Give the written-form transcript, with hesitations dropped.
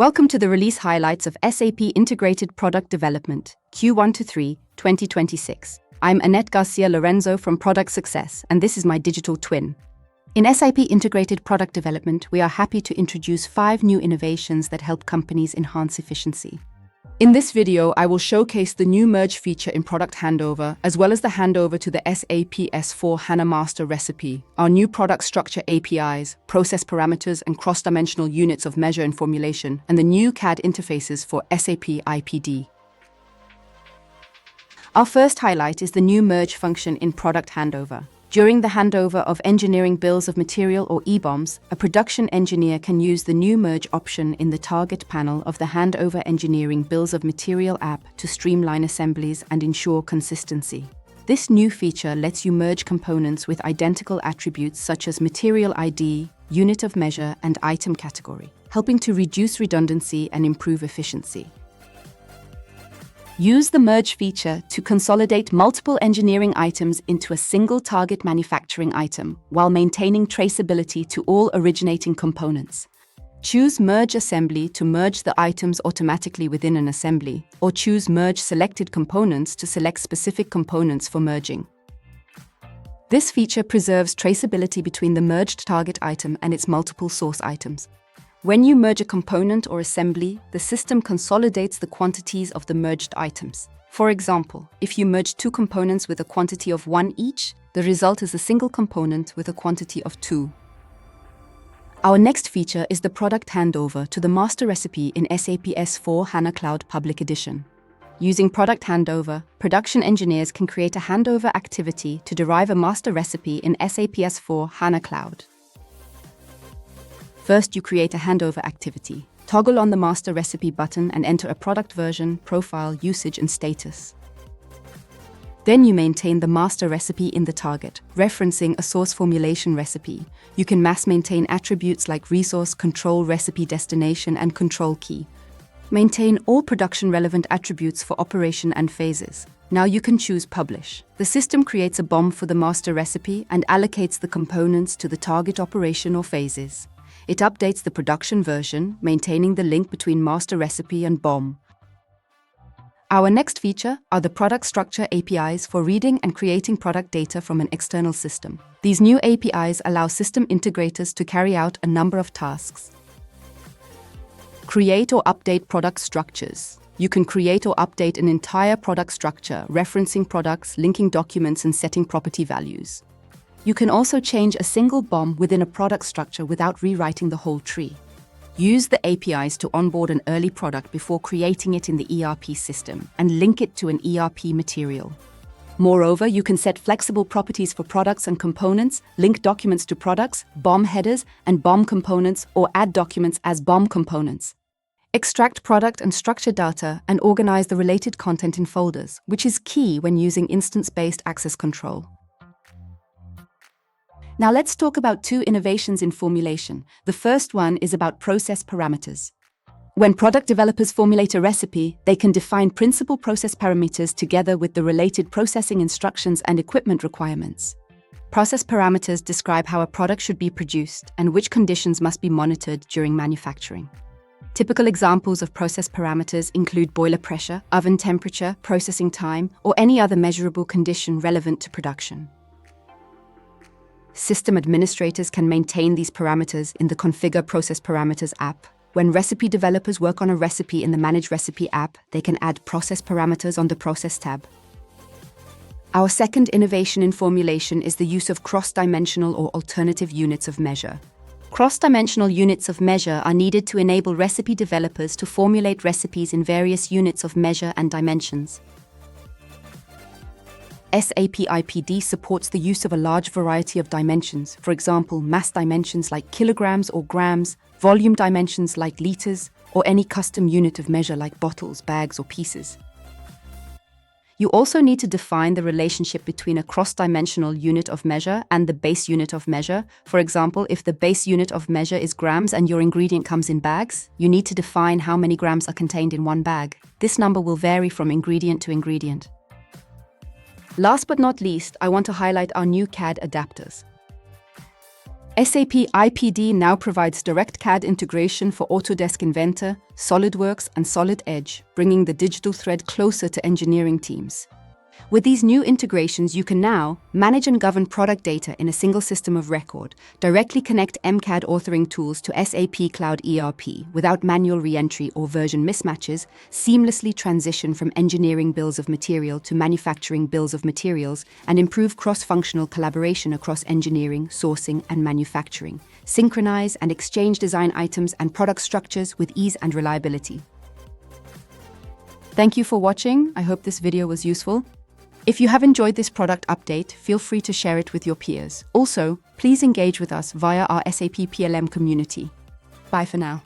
Welcome to the release highlights of SAP Integrated Product Development, Q1-Q3, 2026. I'm Annette García Lorenzo from Product Success, and this is my digital twin. In SAP Integrated Product Development, we are happy to introduce 5 new innovations that help companies enhance efficiency. In this video, I will showcase the new merge feature in Product Handover, as well as the handover to the SAP S/4HANA Master Recipe, our new product structure APIs, process parameters, and cross-dimensional units of measure and formulation, and the new CAD interfaces for SAP IPD. Our first highlight is the new merge function in Product Handover. During the handover of engineering bills of material or EBOMs, a production engineer can use the new merge option in the target panel of the Handover Engineering Bills of Material app to streamline assemblies and ensure consistency. This new feature lets you merge components with identical attributes such as material ID, unit of measure, and item category, helping to reduce redundancy and improve efficiency. Use the merge feature to consolidate multiple engineering items into a single target manufacturing item while maintaining traceability to all originating components. Choose Merge Assembly to merge the items automatically within an assembly, or choose Merge Selected Components to select specific components for merging. This feature preserves traceability between the merged target item and its multiple source items. When you merge a component or assembly, the system consolidates the quantities of the merged items. For example, if you merge 2 components with a quantity of 1 each, the result is a single component with a quantity of 2. Our next feature is the Product Handover to the Master Recipe in SAP S/4HANA Cloud Public Edition. Using Product Handover, production engineers can create a handover activity to derive a master recipe in SAP S/4HANA Cloud. First, you create a handover activity. Toggle on the Master Recipe button and enter a product version, profile, usage, and status. Then you maintain the master recipe in the target, referencing a source formulation recipe. You can mass maintain attributes like resource, control, recipe destination, and control key. Maintain all production-relevant attributes for operation and phases. Now you can choose Publish. The system creates a BOM for the master recipe and allocates the components to the target operation or phases. It updates the production version, maintaining the link between master recipe and BOM. Our next feature are the product structure APIs for reading and creating product data from an external system. These new APIs allow system integrators to carry out a number of tasks. Create or update product structures. You can create or update an entire product structure, referencing products, linking documents, and setting property values. You can also change a single BOM within a product structure without rewriting the whole tree. Use the APIs to onboard an early product before creating it in the ERP system and link it to an ERP material. Moreover, you can set flexible properties for products and components, link documents to products, BOM headers, and BOM components, or add documents as BOM components. Extract product and structure data and organize the related content in folders, which is key when using instance-based access control. Now let's talk about 2 innovations in formulation. The first one is about process parameters. When product developers formulate a recipe, they can define principal process parameters together with the related processing instructions and equipment requirements. Process parameters describe how a product should be produced and which conditions must be monitored during manufacturing. Typical examples of process parameters include boiler pressure, oven temperature, processing time, or any other measurable condition relevant to production. System administrators can maintain these parameters in the Configure Process Parameters app. When recipe developers work on a recipe in the Manage Recipe app, they can add process parameters on the Process tab. Our second innovation in formulation is the use of cross-dimensional or alternative units of measure. Cross-dimensional units of measure are needed to enable recipe developers to formulate recipes in various units of measure and dimensions. SAP IPD supports the use of a large variety of dimensions, for example, mass dimensions like kilograms or grams, volume dimensions like liters, or any custom unit of measure like bottles, bags, or pieces. You also need to define the relationship between a cross-dimensional unit of measure and the base unit of measure. For example, if the base unit of measure is grams and your ingredient comes in bags, you need to define how many grams are contained in one bag. This number will vary from ingredient to ingredient. Last but not least, I want to highlight our new CAD adapters. SAP IPD now provides direct CAD integration for Autodesk Inventor, SolidWorks, and Solid Edge, bringing the digital thread closer to engineering teams. With these new integrations, you can now manage and govern product data in a single system of record, directly connect MCAD authoring tools to SAP Cloud ERP without manual re-entry or version mismatches, seamlessly transition from engineering bills of material to manufacturing bills of materials, and improve cross-functional collaboration across engineering, sourcing, and manufacturing. Synchronize and exchange design items and product structures with ease and reliability. Thank you for watching. I hope this video was useful. If you have enjoyed this product update, feel free to share it with your peers. Also, please engage with us via our SAP PLM community. Bye for now.